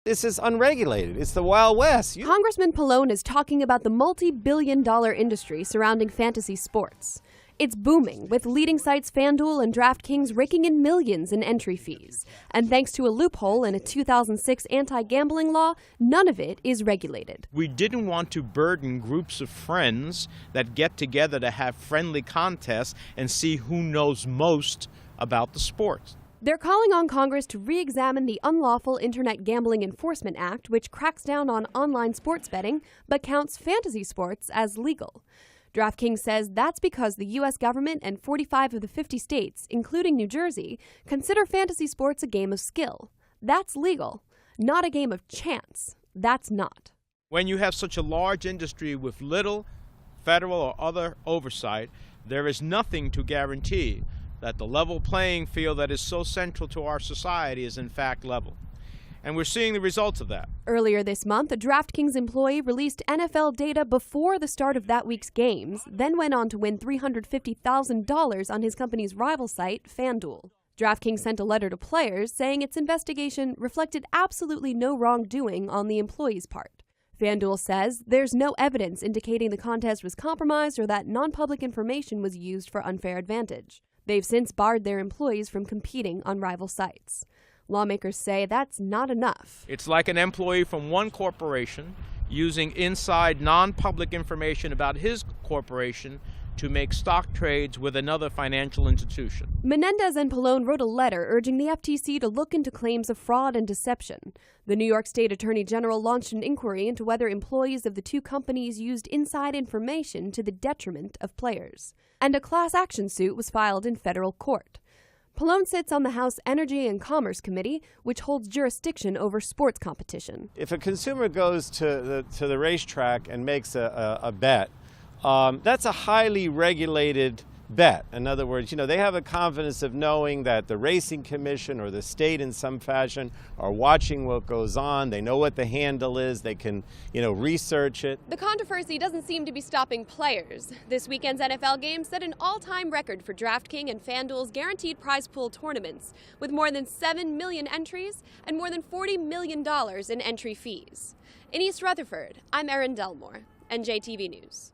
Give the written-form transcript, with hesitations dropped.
This is unregulated. It's the Wild West. Congressman Pallone is talking about the multi-billion-dollar industry surrounding fantasy sports. It's booming, with leading sites FanDuel and DraftKings raking in millions in entry fees. And thanks to a loophole in a 2006 anti-gambling law, none of it is regulated. We didn't want to burden groups of friends that get together to have friendly contests and see who knows most about the sport. They're calling on Congress to re-examine the Unlawful Internet Gambling Enforcement Act, which cracks down on online sports betting but counts fantasy sports as legal. DraftKings says that's because the U.S. government and 45 of the 50 states, including New Jersey, consider fantasy sports a game of skill. That's legal, not a game of chance. That's not. When you have such a large industry with little federal or other oversight, there is nothing to guarantee that the level playing field that is so central to our society is in fact level. And we're seeing the results of that. Earlier this month, a DraftKings employee released NFL data before the start of that week's games, then went on to win $350,000 on his company's rival site, FanDuel. DraftKings sent a letter to players saying its investigation reflected absolutely no wrongdoing on the employee's part. FanDuel says there's no evidence indicating the contest was compromised or that non-public information was used for unfair advantage. They've since barred their employees from competing on rival sites. Lawmakers say that's not enough. It's like an employee from one corporation using inside non-public information about his corporation to make stock trades with another financial institution. Menendez and Pallone wrote a letter urging the FTC to look into claims of fraud and deception. The New York State Attorney General launched an inquiry into whether employees of the two companies used inside information to the detriment of players. And a class action suit was filed in federal court. Pallone sits on the House Energy and Commerce Committee, which holds jurisdiction over sports competition. If a consumer goes to the racetrack and makes a bet, that's a highly regulated bet. In other words, they have a confidence of knowing that the racing commission or the state in some fashion are watching what goes on. They know what the handle is. They can, research it. The controversy doesn't seem to be stopping players. This weekend's NFL game set an all-time record for DraftKings and FanDuel's guaranteed prize pool tournaments, with more than 7 million entries and more than $40 million in entry fees. In East Rutherford, I'm Erin Delmore, NJTV News.